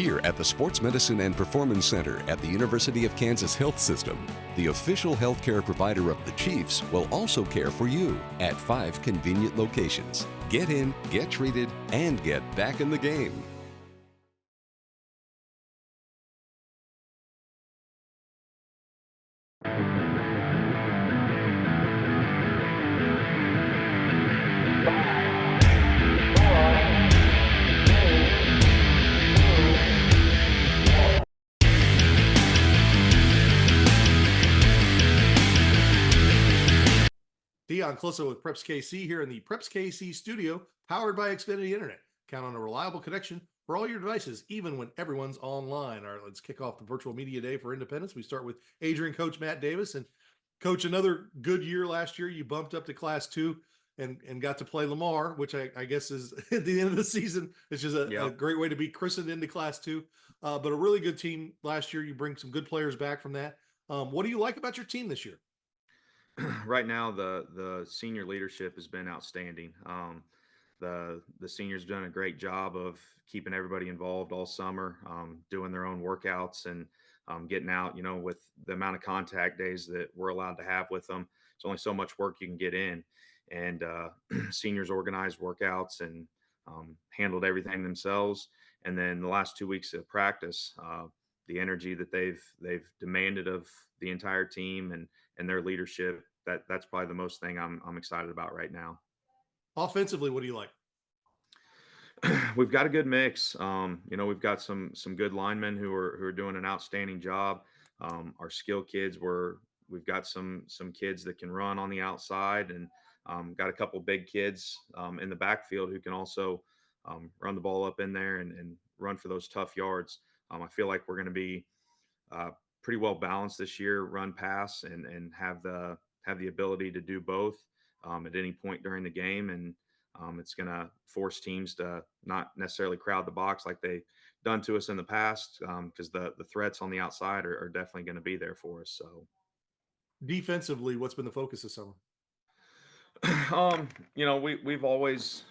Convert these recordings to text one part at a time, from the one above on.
Here at the Sports Medicine and Performance Center at the University of Kansas Health System, the official healthcare provider of the Chiefs will also care for you at 5 convenient locations. Get in, get treated, and get back in the game. Dion Closo with Preps KC here in the Preps KC studio, powered by Xfinity Internet. Count on a reliable connection for all your devices, even when everyone's online. All right, let's kick off the virtual media day for Independence. We start with Adrian coach Matt Davis. And coach, another good year last year. You bumped up to Class 2 and got to play Lamar, which I guess is at the end of the season. It's just a great way to be christened into Class 2. But a really good team last year. You bring some good players back from that. What do you like about your team this year? Right now, the senior leadership has been outstanding. The seniors done a great job of keeping everybody involved all summer, doing their own workouts and getting out. You know, with the amount of contact days that we're allowed to have with them, it's only so much work you can get in. And seniors organized workouts and handled everything themselves. And then the last 2 weeks of practice, the energy that they've demanded of the entire team and their leadership, that's probably the most thing I'm excited about right now. Offensively, what do you like? We've got a good mix. We've got some good linemen who are doing an outstanding job. Our skill kids we've got some kids that can run on the outside, and got a couple big kids in the backfield who can also run the ball up in there and run for those tough yards. I feel like we're going to be pretty well balanced this year, run pass and have the ability to do both at any point during the game. And it's going to force teams to not necessarily crowd the box like they've done to us in the past, because the threats on the outside are definitely going to be there for us. So defensively, what's been the focus this summer? We've always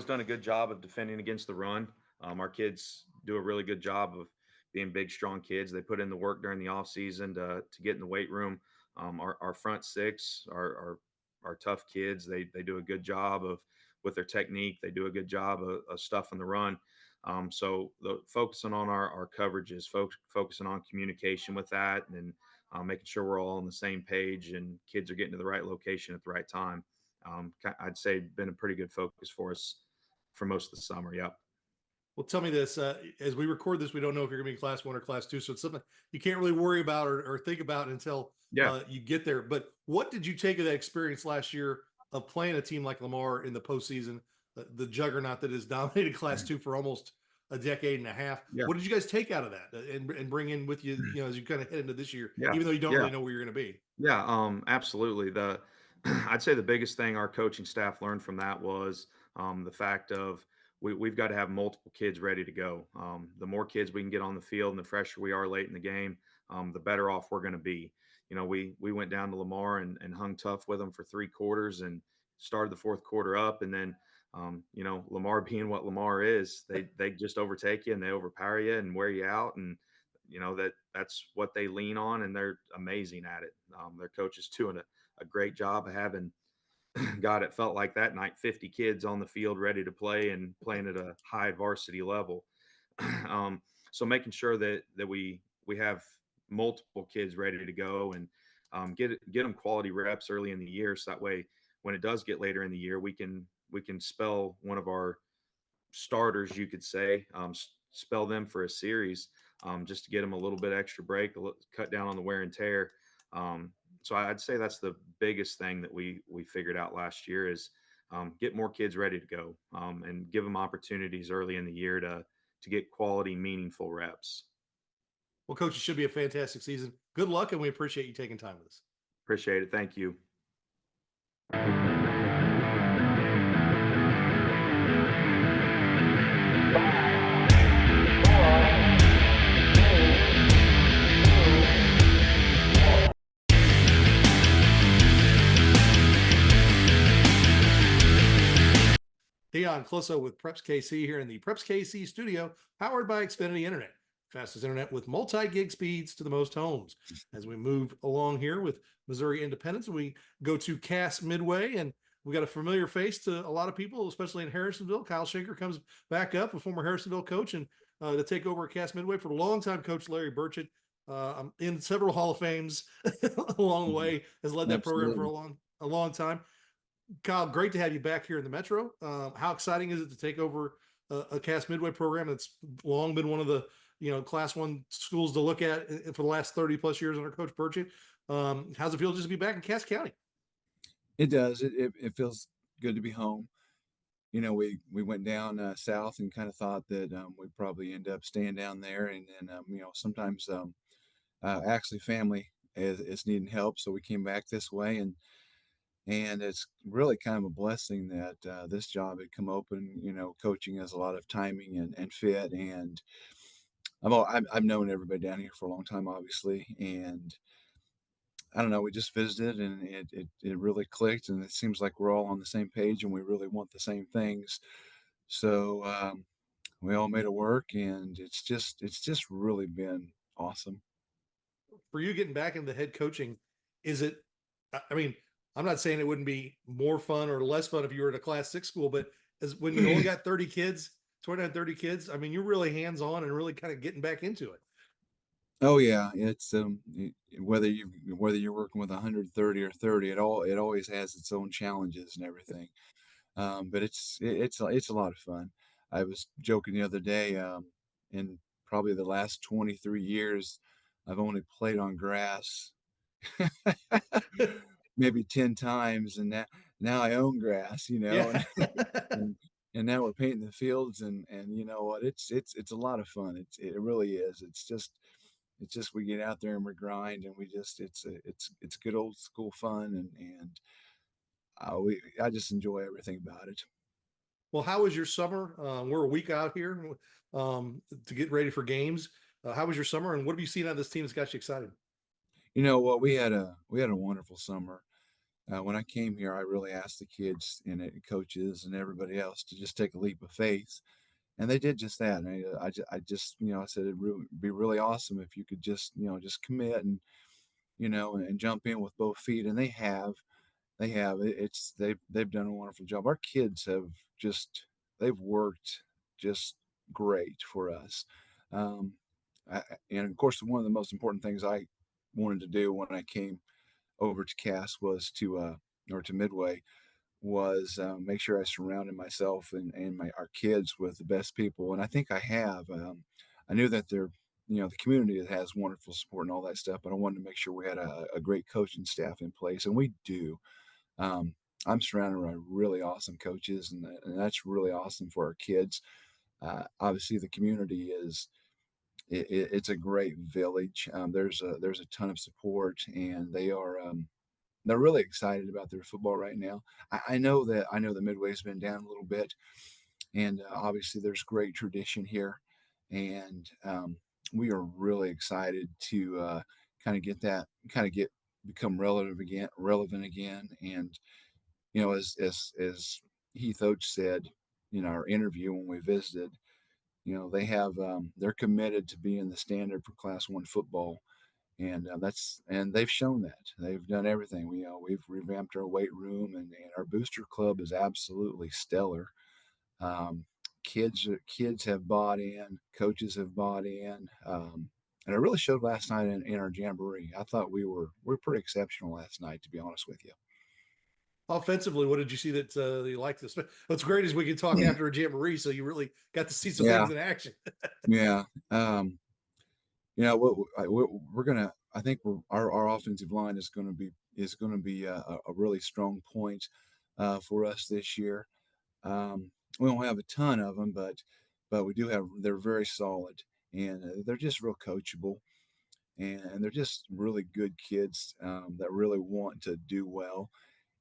done a good job of defending against the run. Our kids do a really good job of being big, strong kids. They put in the work during the off season to get in the weight room. Our front six are tough kids. They do a good job with their technique. They do a good job of stuffing the run. So focusing on our coverages, focusing on communication with that, and making sure we're all on the same page and kids are getting to the right location at the right time. I'd say been a pretty good focus for us for most of the summer. Yep. Well, tell me this, as we record this, we don't know if you're going to be Class 1 or Class 2. So it's something you can't really worry about or think about until you get there. But what did you take of that experience last year of playing a team like Lamar in the postseason, the juggernaut that has dominated Class 2 for almost a decade and a half? Yeah. What did you guys take out of that and bring in with you, as you kind of head into this year, even though you don't really know where you're going to be? Yeah, absolutely. I'd say the biggest thing our coaching staff learned from that was the fact of we've got to have multiple kids ready to go. The more kids we can get on the field and the fresher we are late in the game, the better off we're going to be. We went down to Lamar and hung tough with them for 3 quarters and started the 4th quarter up. And then, Lamar being what Lamar is, they just overtake you and they overpower you and wear you out. And, that's what they lean on, and they're amazing at it. Their coach is doing a great job of having, God, it felt like that night, 50 kids on the field ready to play and playing at a high varsity level. So making sure that we have multiple kids ready to go and get them quality reps early in the year. So that way, when it does get later in the year, we can spell one of our starters, you could say, spell them for a series, just to get them a little bit extra break, cut down on the wear and tear. So I'd say that's the biggest thing that we figured out last year is get more kids ready to go, and give them opportunities early in the year to get quality, meaningful reps. Well, Coach, it should be a fantastic season. Good luck, and we appreciate you taking time with us. Appreciate it. Thank you. Dion Closo with Preps KC here in the Preps KC studio, powered by Xfinity Internet. Fastest internet with multi-gig speeds to the most homes. As we move along here with Missouri Independence, we go to Cass Midway, and we got a familiar face to a lot of people, especially in Harrisonville. Kyle Shaker comes back up, a former Harrisonville coach, and to take over at Cass Midway for longtime coach Larry Burchett. In several Hall of Fames along the Mhm. way, has led that program for Absolutely. a long time. Kyle, great to have you back here in the Metro. How exciting is it to take over a Cass Midway program that's long been one of the Class One schools to look at for the last 30 plus years under Coach Burchett? How's it feel just to be back in Cass County? It does. It feels good to be home. We went down south and kind of thought that we'd probably end up staying down there, and then sometimes actually family is needing help, so we came back this way, and it's really kind of a blessing that this job had come open. Coaching has a lot of timing and fit, and I've known everybody down here for a long time, obviously, and I don't know, we just visited and it really clicked, and it seems like we're all on the same page and we really want the same things. So we all made it work, and it's just really been awesome. For you getting back into head coaching, is it? I mean, I'm not saying it wouldn't be more fun or less fun if you were at a Class Six school, but as when you only got 30 kids, 29, 30 kids, I mean, you're really hands on and really kind of getting back into it. Oh yeah, it's whether you're working with 130 or 30, it always has its own challenges and everything. But it's a lot of fun. I was joking the other day, in probably the last 23 years, I've only played on grass maybe 10 times, and now I own grass, Yeah. and and now we're painting the fields, and you know what? It's a lot of fun. It really is. It's just we get out there and we grind, and we just it's good old school fun, and I just enjoy everything about it. Well, how was your summer? We're a week out here to get ready for games. How was your summer, and what have you seen out of this team that's got you excited? You know what? We had a wonderful summer. When I came here, I really asked the kids and coaches and everybody else to just take a leap of faith, and they did just that. And I said it'd be really awesome if you could just commit and jump in with both feet, and they have. They have. They've done a wonderful job. Our kids have just they've worked just great for us. Um, and of course, one of the most important things I wanted to do when I came over to Cass was or to Midway was make sure I surrounded myself and our kids with the best people, and I think I have. I knew that the community has wonderful support and all that stuff, but I wanted to make sure we had a great coaching staff in place, and we do. Um, I'm surrounded by really awesome coaches, and that's really awesome for our kids. Obviously, the community it's a great village. There's a ton of support, and they're really excited about their football right now. I know that Midway's been down a little bit, and obviously there's great tradition here, and we are really excited to kind of get become relevant again, and as Heath Oates said in our interview when we visited, they're committed to being the standard for Class One football, and they've shown that they've done everything. We've revamped our weight room, and our booster club is absolutely stellar. Um, kids have bought in, coaches have bought in, and it really showed last night in our jamboree. I thought we were pretty exceptional last night, to be honest with you. Offensively, what did you see that you liked this? What's great is we can talk after a jamboree, so you really got to see some Yeah, things in action. yeah. We're gonna. I think our offensive line is gonna be a really strong point for us this year. We don't have a ton of them, but we do have. They're very solid, and they're just real coachable, and they're just really good kids that really want to do well.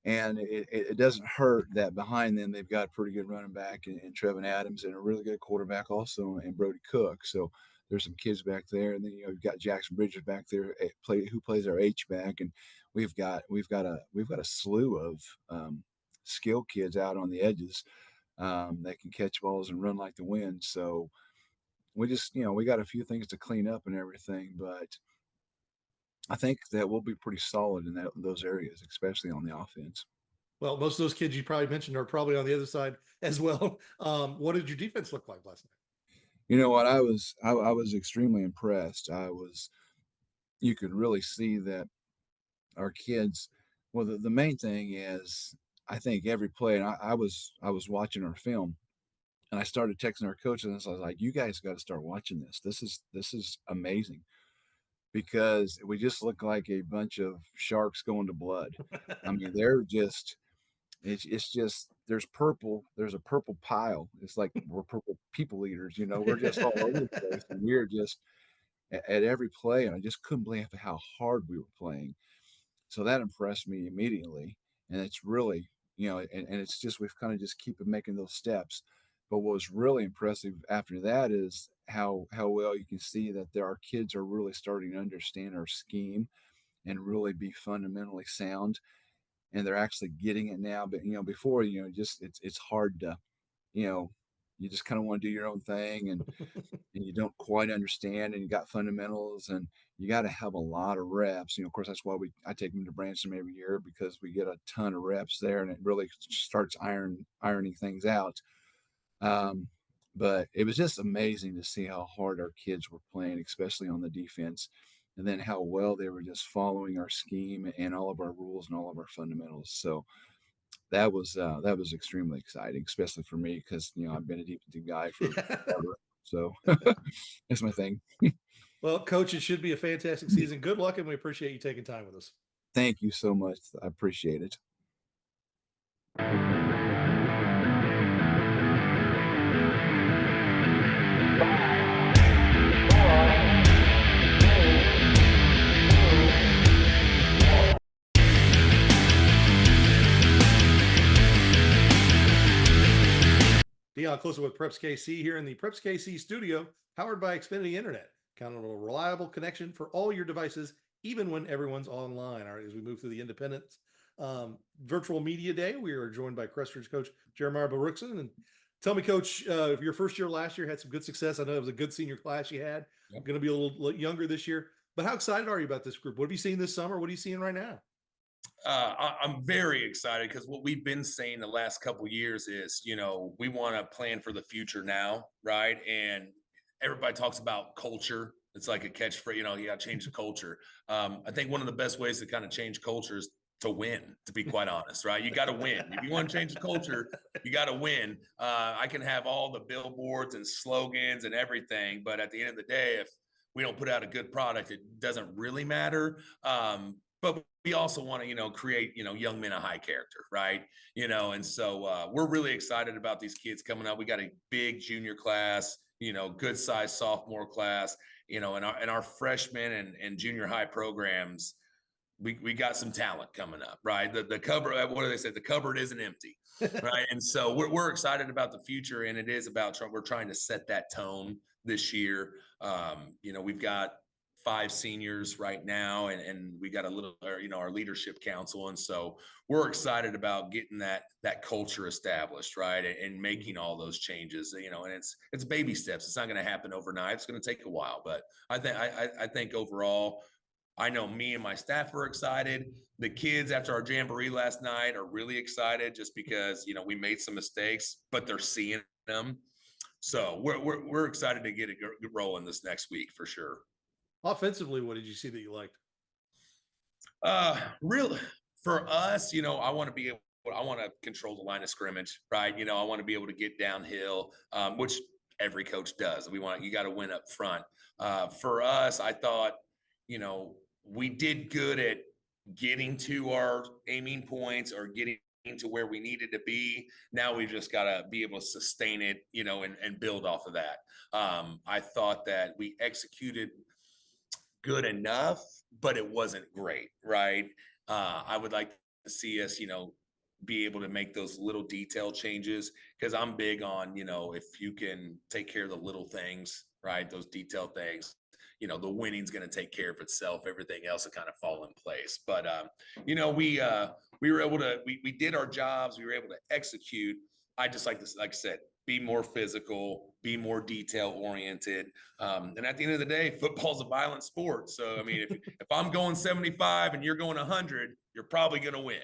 And it doesn't hurt that behind them they've got a pretty good running back in Trevin Adams, and a really good quarterback also in Brody Cook. So there's some kids back there, and then you've got Jackson Bridges back there who plays our H back, and we've got a slew of skill kids out on the edges. They can catch balls and run like the wind. So we just, we got a few things to clean up and everything, but I think that we'll be pretty solid in those areas, especially on the offense. Well, most of those kids you probably mentioned are probably on the other side as well. What did your defense look like last night? You know what? I was extremely impressed. You could really see that our kids. Well, the main thing is, I think every play, and I was watching our film, and I started texting our coaches, and I was like, "You guys got to start watching this. This is amazing." Because we just look like a bunch of sharks going to blood. I mean, they're just it's just there's a purple pile. It's like we're purple people eaters, we're just all over the place, and we're just at every play, and I just couldn't believe how hard we were playing. So that impressed me immediately, and it's really, and it's just we've kind of just keep making those steps. But what was really impressive after that is how well you can see that our kids are really starting to understand our scheme and really be fundamentally sound, and they're actually getting it now. But before, just it's hard to, you know, you just kind of want to do your own thing, and you don't quite understand, and you got fundamentals, and you got to have a lot of reps. Of course, that's why I take them to Branson every year, because we get a ton of reps there, and it really starts ironing things out. Um, but it was just amazing to see how hard our kids were playing, especially on the defense, and then how well they were just following our scheme and all of our rules and all of our fundamentals. So that was extremely exciting, especially for me, because I've been a defensive guy for forever. So that's my thing. Well, coach, it should be a fantastic season. Good luck, and we appreciate you taking time with us. Thank you so much. I appreciate it. Dion Closer with Preps KC here in the Preps KC studio, powered by Xfinity Internet. Count on a reliable connection for all your devices, even when everyone's online. All right, as we move through the Independence Virtual Media Day, we are joined by Crestridge coach Jeremiah Baruchson. And tell me, coach, your first year last year had some good success. I know it was a good senior class you had. Yep. Going to be a little younger this year. But how excited are you about this group? What have you seen this summer? What are you seeing right now? I'm very excited because what we've been saying the last couple of years is, we want to plan for the future now, right? And everybody talks about culture. It's like a catchphrase, you got to change the culture. I think one of the best ways to kind of change culture is to win, to be quite honest, right? You got to win. If you want to change the culture, you got to win. I can have all the billboards and slogans and everything, but at the end of the day, if we don't put out a good product, it doesn't really matter. But we also want to, create, young men of high character, right? And so we're really excited about these kids coming up. We got a big junior class, good sized sophomore class, and our freshmen and junior high programs. We got some talent coming up, right? The cupboard, what do they say? The cupboard isn't empty, right? And so we're excited about the future, and it is about we're trying to set that tone this year. We've got 5 seniors right now, and we got a little, our leadership council, and so we're excited about getting that culture established, right, and making all those changes. And it's baby steps. It's not going to happen overnight. It's going to take a while, but I think overall, I know me and my staff are excited. The kids after our jamboree last night are really excited just because, we made some mistakes, but they're seeing them. So we're excited to get it rolling this next week for sure. Offensively, what did you see that you liked? Real for us, I want to control the line of scrimmage, right? I want to be able to get downhill, which every coach does. You got to win up front. For us, I thought, we did good at getting to our aiming points or getting to where we needed to be. Now we just got to be able to sustain it, and build off of that. I thought that we executed good enough, but it wasn't great, right? I would like to see us, be able to make those little detail changes, because I'm big on, if you can take care of the little things, right? Those detail things, the winning's going to take care of itself. Everything else will kind of fall in place. But, we were able to, we did our jobs. We were able to execute. I just like this, like I said, be more physical, be more detail oriented. And at the end of the day, football's a violent sport. So, I mean, if I'm going 75 and you're going 100, you're probably going to win.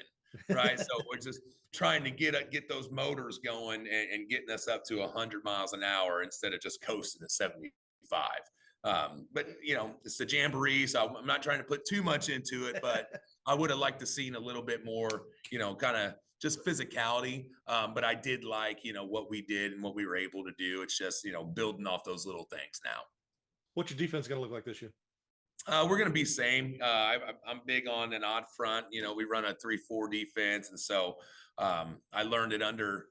Right. So we're just trying to get those motors going and getting us up to 100 miles an hour instead of just coasting at 75. But it's the jamboree, so I'm not trying to put too much into it, but I would have liked to seen a little bit more, kind of just physicality. But I did like, what we did and what we were able to do. It's just, building off those little things now. What's your defense going to look like this year? We're going to be same. I'm big on an odd front. We run a 3-4 defense. And so I learned it under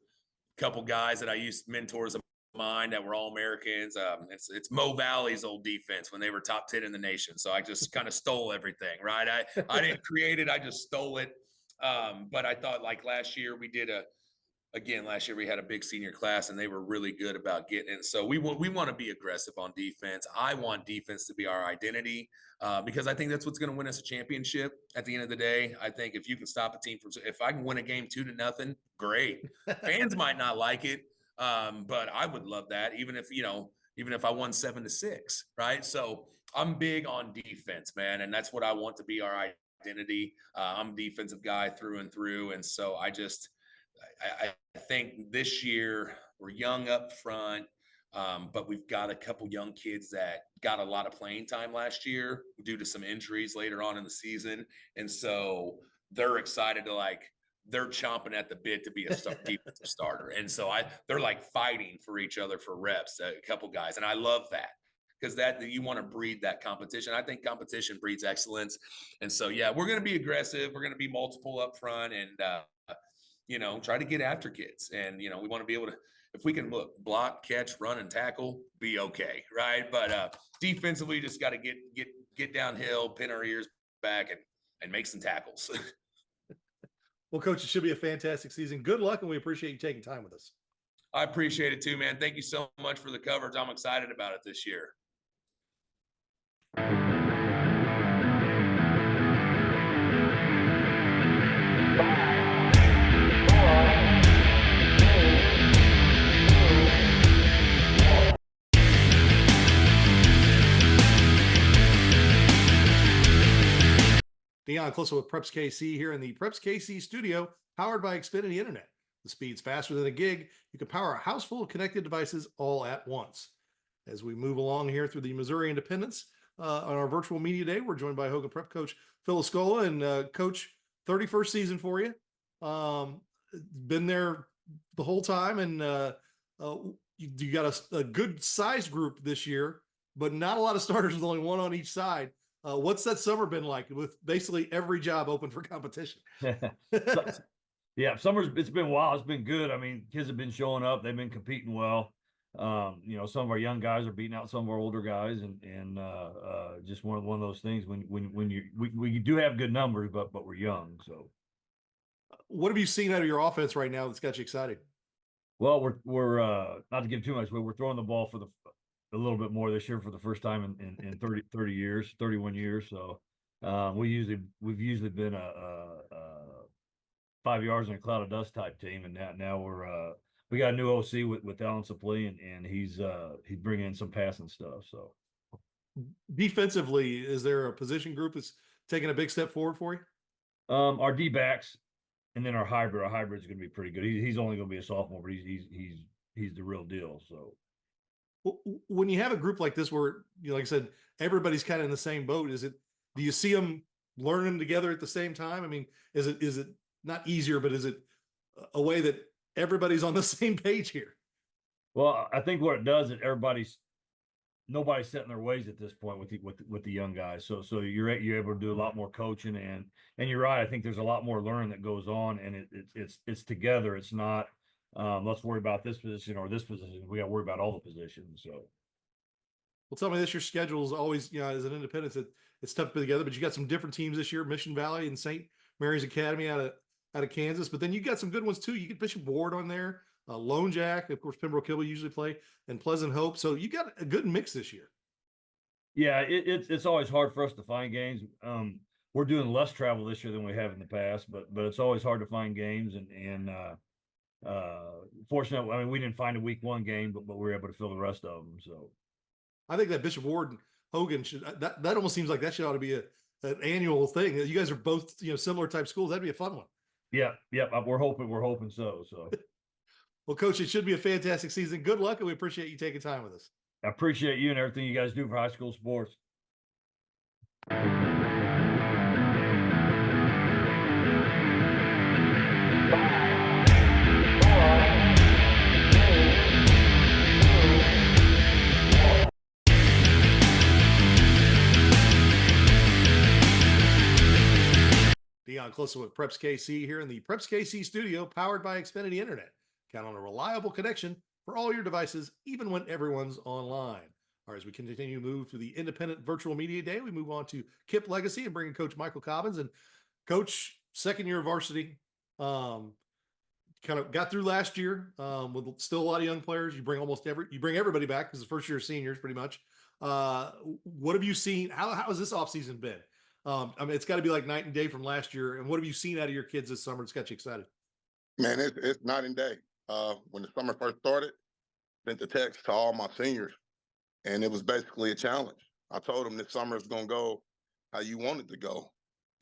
a couple guys that I used, mentors of mine that were all Americans. It's Mo Valley's old defense when they were top 10 in the nation. So I just kind of stole everything, right? I didn't create it. I just stole it. But I thought like last year we had a big senior class and they were really good about getting it. So we want to be aggressive on defense. I want defense to be our identity because I think that's what's going to win us a championship at the end of the day. I think if you can stop a team if I can win a game 2-0, great. Fans might not like it, but I would love that. Even if I won 7-6, right? So I'm big on defense, man. And that's what I want to be our identity. I'm a defensive guy through and through. And so I think this year we're young up front, but we've got a couple young kids that got a lot of playing time last year due to some injuries later on in the season. And so they're excited they're chomping at the bit to be a defensive starter. And so they're like fighting for each other for reps, a couple guys. And I love that because that you want to breed that competition. I think competition breeds excellence. And so, yeah, we're going to be aggressive. We're going to be multiple up front and, try to get after kids. And, we want to be able to, if we can block, catch, run, and tackle, be okay. Right. But defensively, just got to get downhill, pin our ears back and make some tackles. Well, Coach, it should be a fantastic season. Good luck, and we appreciate you taking time with us. I appreciate it too, man. Thank you so much for the coverage. I'm excited about it this year. Deon Closo with Preps KC here in the Preps KC studio, powered by Xfinity Internet. The speed's faster than a gig. You can power a house full of connected devices all at once. As we move along here through the Missouri Independence on our virtual media day, we're joined by Hogan Prep Coach Phil Escola. And Coach, 31st season for you. Been there the whole time, and you got a good size group this year, but not a lot of starters with only one on each side. What's that summer been like with basically every job open for competition? Yeah, it's been wild. It's been good. I mean, kids have been showing up. They've been competing well. Some of our young guys are beating out some of our older guys, and just one of those things when we do have good numbers, but we're young. So, what have you seen out of your offense right now that's got you excited? Well, we're not to give too much, but we're throwing the ball a little bit more this year for the first time in 30 years, 31 years. So we've usually been a 5 yards in a cloud of dust type team, and now we got a new OC with Alan Suplee, and he's bringing in some passing stuff. So defensively, is there a position group that's taking a big step forward for you? Our D backs, and then our hybrid's going to be pretty good. He's only going to be a sophomore, but he's the real deal. So. When you have a group like this where, like I said, everybody's kind of in the same boat, do you see them learning together at the same time? I mean, is it not easier, but is it a way that everybody's on the same page here? Well, I think what it does is nobody's set in their ways at this point with the young guys. So you're able to do a lot more coaching, and you're right. I think there's a lot more learning that goes on, and it's together. It's not, let's worry about this position or this position. We got to worry about all the positions. So, well, tell me this: your schedule is always, as an independent, it's tough to put together. But you got some different teams this year: Mission Valley and St. Mary's Academy out of Kansas. But then you got some good ones too. You get Bishop Ward on there, Lone Jack, of course, Pembroke Hill we usually play, and Pleasant Hope. So you got a good mix this year. Yeah, it's always hard for us to find games. We're doing less travel this year than we have in the past, but it's always hard to find games, and Fortunately, I mean, we didn't find a week 1 game, but we were able to fill the rest of them. So I think that Bishop Ward and Hogan should, that almost seems like that should ought to be an annual thing. You guys are both, similar type schools. That'd be a fun one. yeah, we're hoping so. So Well, Coach, it should be a fantastic season. Good luck, and we appreciate you taking time with us. I appreciate you and everything you guys do for high school sports. Dion Closer with Preps KC here in the Preps KC studio, powered by Xfinity Internet. Count on a reliable connection for all your devices, even when everyone's online. All right, as we continue to move through the Independent Virtual Media Day, we move on to KIP Legacy and bring in Coach Michael Cobbins. And Coach, second year of varsity, kind of got through last year with still a lot of young players. You bring everybody back because the first year seniors pretty much. What have you seen? How has this offseason been? I mean, it's got to be like night and day from last year. And what have you seen out of your kids this summer? It's got you excited. Man, it's night and day. When the summer first started, sent the text to all my seniors, and it was basically a challenge. I told them this summer is going to go how you want it to go.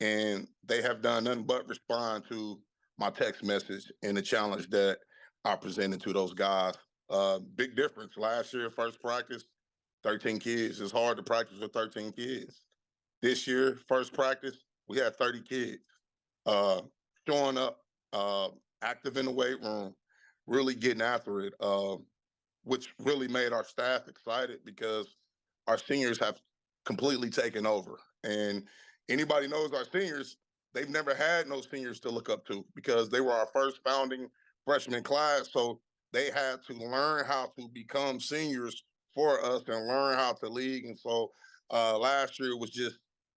And they have done nothing but respond to my text message and the challenge that I presented to those guys. Big difference. Last year, first practice, 13 kids. It's hard to practice with 13 kids. This year, first practice, we had 30 kids showing up, active in the weight room, really getting after it, which really made our staff excited because our seniors have completely taken over. And anybody knows our seniors, they've never had no seniors to look up to because they were our first founding freshman class. So they had to learn how to become seniors for us and learn how to lead. And so last year was just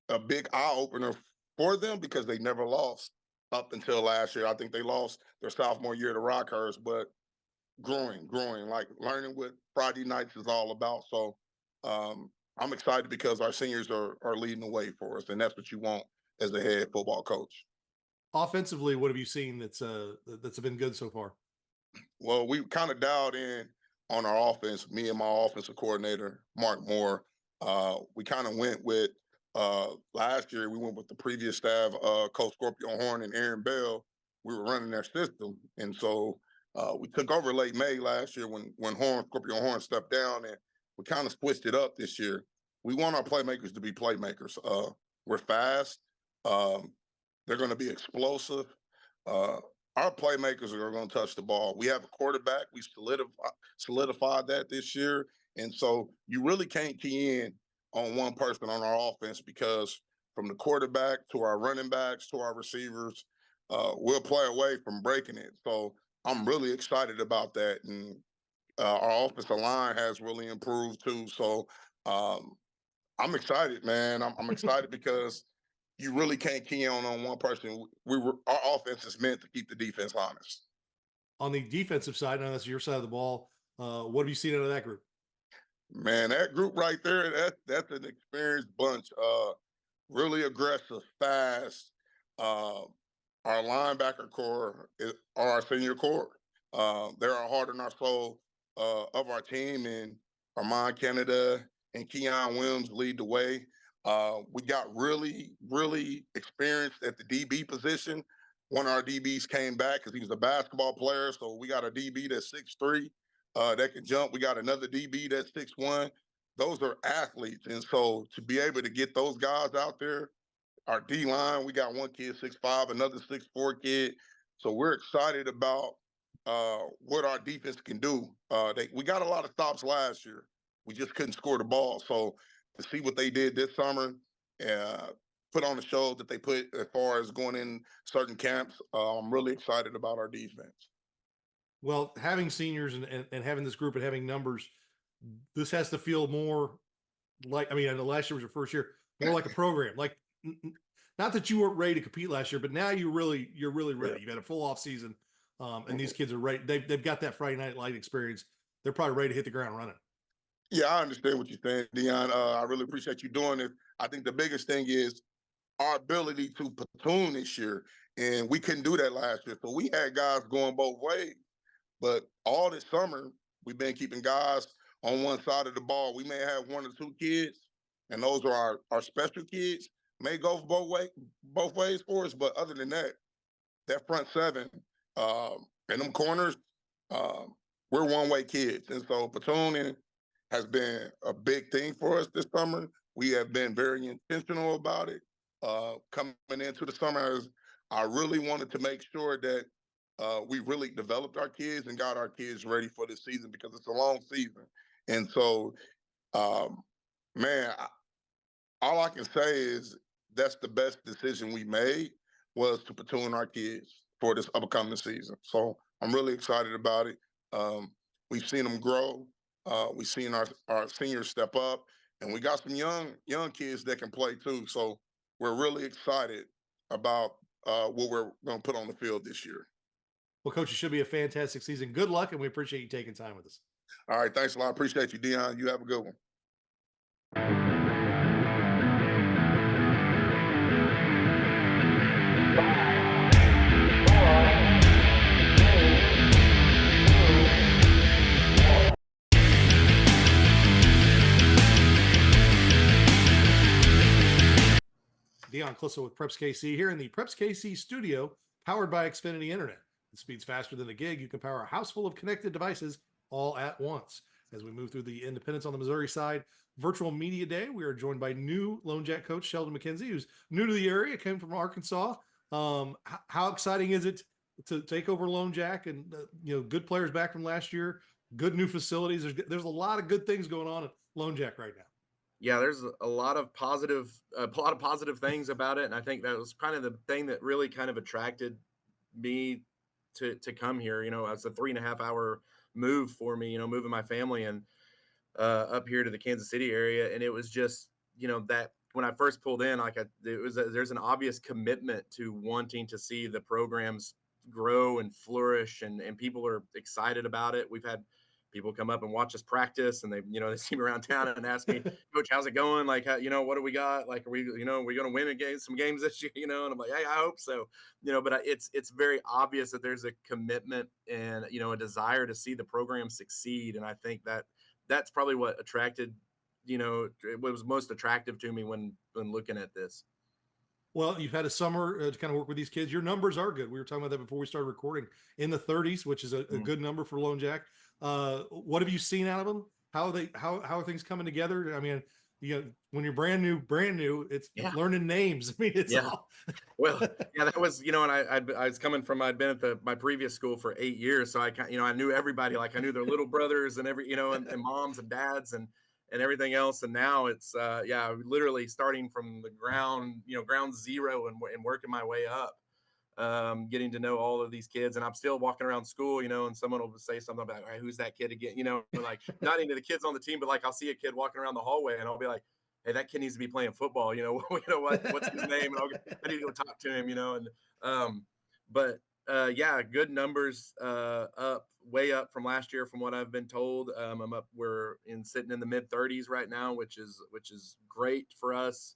a big eye opener for them because they never lost up until last year. I think they lost their sophomore year to Rockhurst, but growing, like learning what Friday nights is all about. So I'm excited because our seniors are leading the way for us, and that's what you want as the head football coach. Offensively, what have you seen that's been good so far? Well, we kind of dialed in on our offense, me and my offensive coordinator, Mark Moore. We kind of went with last year, we went with the previous staff, Coach Scorpio Horn and Aaron Bell. We were running their system. And so we took over late May last year when Scorpio Horn stepped down, and we kind of switched it up this year. We want our playmakers to be playmakers. We're fast. They're going to be explosive. Our playmakers are going to touch the ball. We have a quarterback. We solidified that this year. And so you really can't key in on one person on our offense because from the quarterback to our running backs to our receivers, we'll play away from breaking it. So I'm really excited about that. And our offensive line has really improved too. So I'm excited, man. I'm excited because you really can't key on one person. Our offense is meant to keep the defense honest. On the defensive side, now that's your side of the ball. What have you seen out of that group? Man, that group right there, that's an experienced bunch. Really aggressive, fast. Our linebacker core are our senior core. They're our heart and our soul of our team, and Armand Canada and Keon Williams lead the way. We got really, really experienced at the DB position. One of our DBs came back because he was a basketball player, so we got a DB that's 6'3", that can jump. We got another DB that's 6'1". Those are athletes. And so to be able to get those guys out there, our D-line, we got one kid 6'5", another 6'4" kid. So we're excited about what our defense can do. We got a lot of stops last year. We just couldn't score the ball. So to see what they did this summer, put on the show that they put as far as going in certain camps, I'm really excited about our defense. Well, having seniors and having this group and having numbers, this has to feel more like, I mean, I know last year was your first year, more like a program. Like, not that you weren't ready to compete last year, but now you're really ready. Yeah. You've had a full off season, and these kids are ready. They've got that Friday Night Light experience. They're probably ready to hit the ground running. Yeah, I understand what you're saying, Dion. I really appreciate you doing it. I think the biggest thing is our ability to platoon this year, and we couldn't do that last year. So we had guys going both ways. But all this summer, we've been keeping guys on one side of the ball. We may have one or two kids, and those are our special kids. May go both ways for us, but other than that, that front seven and them corners, um, we're one-way kids. And so platooning has been a big thing for us this summer. We have been very intentional about it. Coming into the summer, I really wanted to make sure that we really developed our kids and got our kids ready for this season because it's a long season. And so, um, man, all I can say is that's the best decision we made was to platoon our kids for this upcoming season. So I'm really excited about it. We've seen them grow. We've seen our seniors step up, and we got some young kids that can play too. So we're really excited about what we're going to put on the field this year. Well, Coach, it should be a fantastic season. Good luck, and we appreciate you taking time with us. All right, thanks a lot. Appreciate you, Dion. You have a good one. Dion Clisso with Preps KC here in the Preps KC studio, powered by Xfinity Internet. The speed's faster than a gig. You can power a house full of connected devices all at once. As we move through the Independence on the Missouri side virtual media day, we are joined by new Lone Jack coach Sheldon McKenzie, who's new to the area, came from Arkansas. How exciting is it to take over Lone Jack and good players back from last year, good new facilities? There's a lot of good things going on at Lone Jack right now. Yeah, there's a lot of positive things about it, and I think that was kind of the thing that really kind of attracted me to come here. It's a 3.5 hour move for me. Moving my family and up here to the Kansas City area, and it was just that when I first pulled in, there's an obvious commitment to wanting to see the programs grow and flourish, and people are excited about it. We've had people come up and watch us practice, and they see me around town and ask me, Coach, how's it going? Like, what do we got? Like, are we going to win some games this year? And I'm like, hey, I hope so. But it's very obvious that there's a commitment and, a desire to see the program succeed. And I think that's probably what attracted, what was most attractive to me when looking at this. Well, you've had a summer to kind of work with these kids. Your numbers are good. We were talking about that before we started recording, in the 30s, which is a good number for Lone Jack. What have you seen out of them? How are things coming together? I mean, when you're brand new, it's learning names. I mean, it's all. Well, yeah, that was, and I was coming from, I'd been at my previous school for 8 years. So I knew everybody, like I knew their little brothers and and moms and dads and everything else. And now it's, literally starting from the ground zero and working my way up, getting to know all of these kids. And I'm still walking around school, and someone will say something about, hey, who's that kid again? Like not into the kids on the team, but like I'll see a kid walking around the hallway and I'll be like, hey, that kid needs to be playing football. What's his name? And I need to go talk to him, good numbers, way up from last year from what I've been told. We're sitting in the mid 30s right now, which is great for us.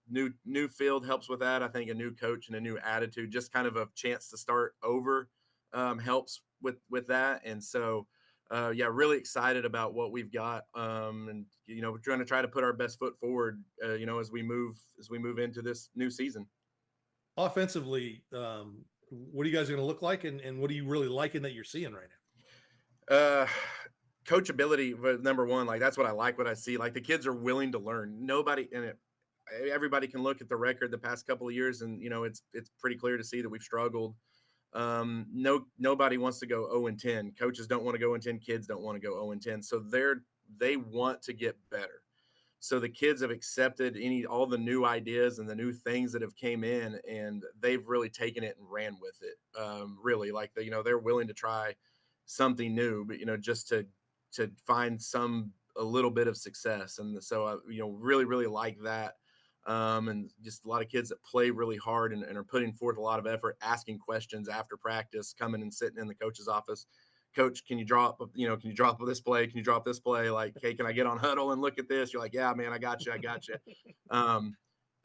New field helps with that. I think a new coach and a new attitude, just kind of a chance to start over, helps with that. And so, really excited about what we've got. And we're trying to try to put our best foot forward, as we move into this new season. Offensively, what are you guys going to look like, and what are you really liking that you're seeing right now? Coachability, number one. Like that's what I like. What I see, like the kids are willing to learn. Everybody can look at the record the past couple of years, and it's pretty clear to see that we've struggled. Nobody wants to go 0-10. Coaches don't want to go 0-10. Kids don't want to go 0-10. So they want to get better. So the kids have accepted all the new ideas and the new things that have came in, and they've really taken it and ran with it. Really, like they're willing to try something new, but just to find a little bit of success. And so I really, really like that. And just a lot of kids that play really hard and are putting forth a lot of effort, asking questions after practice, coming and sitting in the coach's office. Coach, can you drop this play? Can you drop this play? Like, hey, can I get on huddle and look at this? You're like, yeah, man, I got you.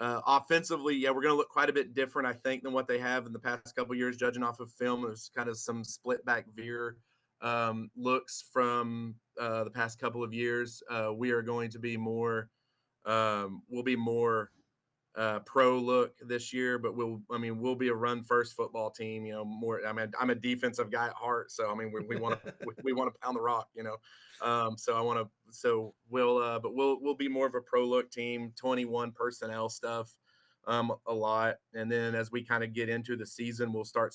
Offensively, yeah, we're going to look quite a bit different, I think, than what they have in the past couple of years. Judging off of film, there's kind of some split back veer looks from the past couple of years. We are going to be more, we'll be more pro look this year, but we'll be a run first football team. More. I mean, I'm a defensive guy at heart, so I mean, we want to we want to pound the rock. So I want to. So but we'll be more of a pro look team, 21 personnel stuff, a lot, and then as we kind of get into the season, we'll start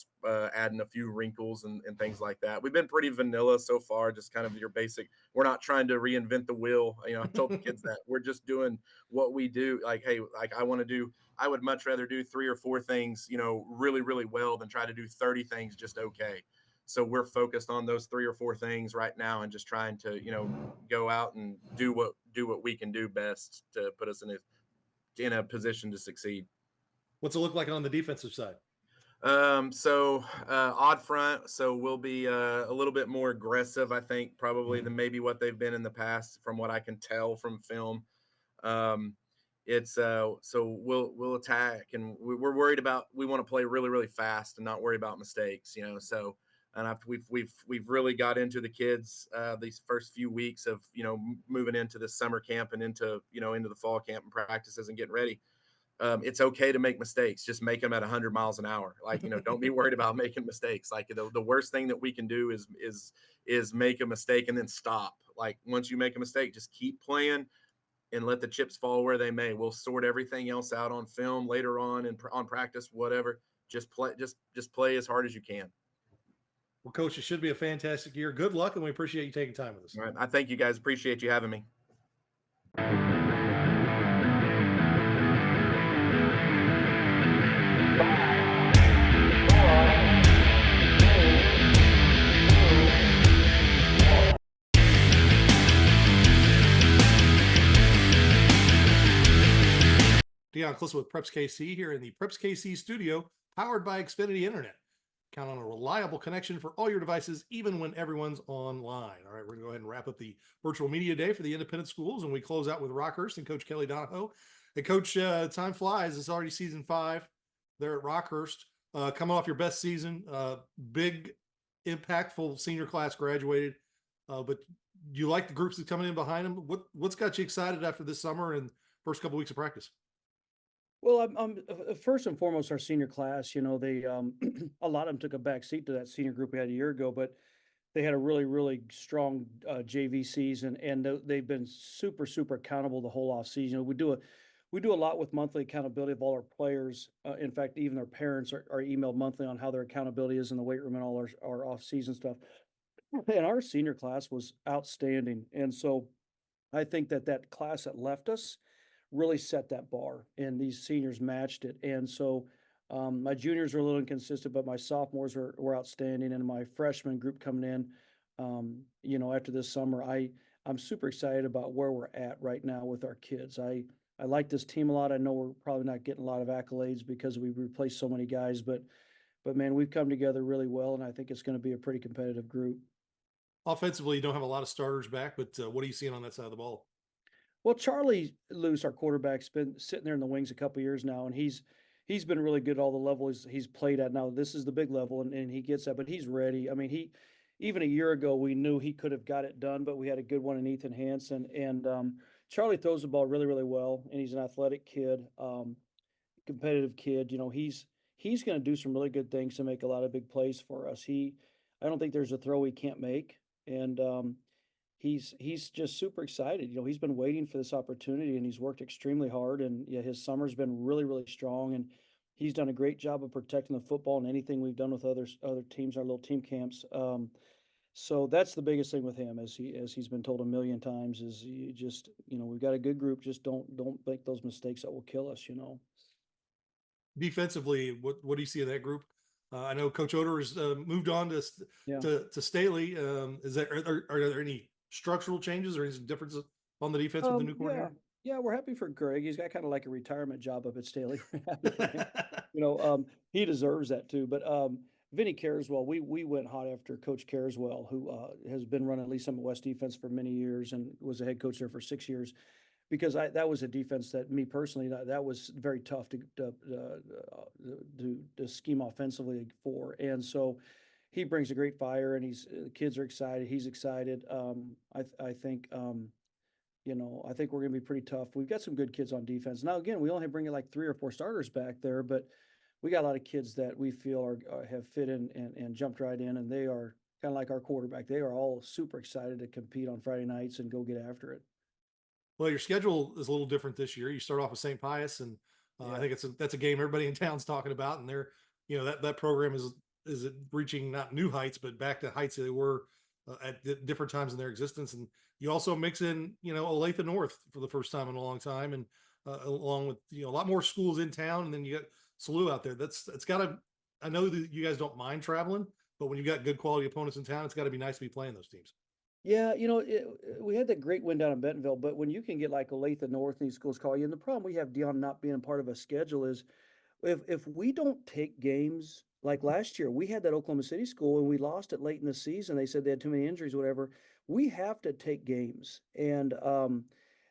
adding a few wrinkles and things like that. We've been pretty vanilla so far, just kind of your basic. We're not trying to reinvent the wheel. I told the kids that we're just doing what we do. Like, hey, like I would much rather do 3 or 4 things, really, really well than try to do 30 things just okay. So we're focused on those 3 or 4 things right now and just trying to, go out and do what we can do best to put us in a position to succeed. What's it look like on the defensive side? Odd front. So we'll be a little bit more aggressive, I think, probably than maybe what they've been in the past, from what I can tell from film. It's so we'll attack, and we're worried about, we want to play really, really fast and not worry about mistakes, So, and after we've really got into the kids these first few weeks of moving into the summer camp and into the fall camp and practices and getting ready. It's okay to make mistakes. Just make them at 100 miles an hour. Like, don't be worried about making mistakes. Like, the worst thing that we can do is make a mistake and then stop. Like, once you make a mistake, just keep playing and let the chips fall where they may. We'll sort everything else out on film later on and on practice, whatever. Just play as hard as you can. Well, Coach, it should be a fantastic year. Good luck, and we appreciate you taking time with us. All right. I thank you guys. Appreciate you having me. Deon Clissa with Preps KC here in the Preps KC studio, powered by Xfinity Internet. Count on a reliable connection for all your devices, even when everyone's online. All right, we're going to go ahead and wrap up the virtual media day for the independent schools, and we close out with Rockhurst and Coach Kelly Donahoe. Hey, Coach, time flies. It's already season 5 there at Rockhurst. Coming off your best season, big, impactful senior class graduated. But you like the groups that coming in behind them? What's got you excited after this summer and first couple weeks of practice? Well, I'm first and foremost our senior class. They a lot of them took a back seat to that senior group we had a year ago, but they had a really, really strong JV season, and they've been super, super accountable the whole off season. We do a lot with monthly accountability of all our players. In fact, even their parents are emailed monthly on how their accountability is in the weight room and all our off season stuff. And our senior class was outstanding, and so I think that class that left us really set that bar, and these seniors matched it. And so my juniors were a little inconsistent, but my sophomores were outstanding, and my freshman group coming in, after this summer, I'm super excited about where we're at right now with our kids. I like this team a lot. I know we're probably not getting a lot of accolades because we've replaced so many guys, but man, we've come together really well, and I think it's going to be a pretty competitive group. Offensively, you don't have a lot of starters back, but what are you seeing on that side of the ball? Well, Charlie Luce, our quarterback's been sitting there in the wings a couple years now, and he's been really good at all the levels he's played at. Now, this is the big level, and he gets that, but he's ready. I mean, even a year ago, we knew he could have got it done, but we had a good one in Ethan Hansen. And Charlie throws the ball really, really well, and he's an athletic kid, competitive kid. He's going to do some really good things to make a lot of big plays for us. I don't think there's a throw he can't make, and he's just super excited. He's been waiting for this opportunity, and he's worked extremely hard. And yeah, his summer's been really, really strong, and he's done a great job of protecting the football and anything we've done with other teams, our little team camps. So that's the biggest thing with him, as he's been told a million times, is you just, we've got a good group. Just don't make those mistakes that will kill us. Defensively, what do you see in that group? I know Coach Oder has moved on to Staley. Are there any structural changes or any differences on the defense with the new coordinator? Yeah, we're happy for Greg. He's got kind of like a retirement job up at Staley. He deserves that too. But Vinny Careswell, we went hot after Coach Careswell, who has been running at least some West defense for many years and was a head coach there for 6 years, because that was a defense that me personally, that was very tough to scheme offensively for. And so he brings a great fire, and the kids are excited. He's excited. I think, I think we're going to be pretty tough. We've got some good kids on defense. Now, again, we only bring like 3 or 4 starters back there, but we got a lot of kids that we feel have fit in and jumped right in, and they are kind of like our quarterback. They are all super excited to compete on Friday nights and go get after it. Well, your schedule is a little different this year. You start off with St. Pius, and I think that's a game everybody in town's talking about, and they're that program is reaching not new heights, but back to heights they were at different times in their existence. And you also mix in Olathe North for the first time in a long time, and along with a lot more schools in town, and then you got SLU out there. It's got to. I know that you guys don't mind traveling, but when you got good quality opponents in town, it's got to be nice to be playing those teams. Yeah, we had that great win down in Bentonville, but when you can get like Olathe North and these schools call you, and the problem we have, Dion, not being part of a schedule is if we don't take games like last year, we had that Oklahoma City school and we lost it late in the season. They said they had too many injuries, whatever. We have to take games, and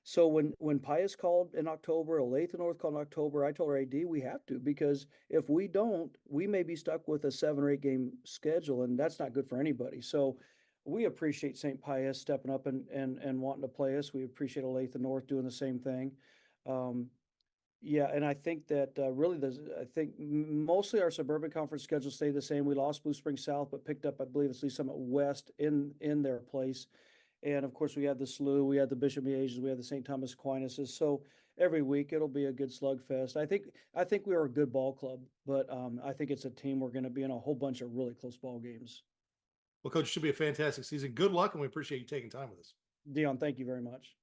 so when Pius called in October, Olathe North called in October, I told our AD we have to, because if we don't, we may be stuck with a 7 or 8 game schedule, and that's not good for anybody. So we appreciate St. Pius stepping up and wanting to play us. We appreciate Olathe North doing the same thing. Yeah, and I think that really, I think mostly our suburban conference schedules stay the same. We lost Blue Springs South, but picked up, I believe, it's Lee Summit West in their place. And of course, we had the SLU, we had the Bishop Miages, we had the St. Thomas Aquinas. So every week it'll be a good slugfest. I think we are a good ball club, but I think it's a team we're going to be in a whole bunch of really close ball games. Well, Coach, it should be a fantastic season. Good luck, and we appreciate you taking time with us. Dion, thank you very much.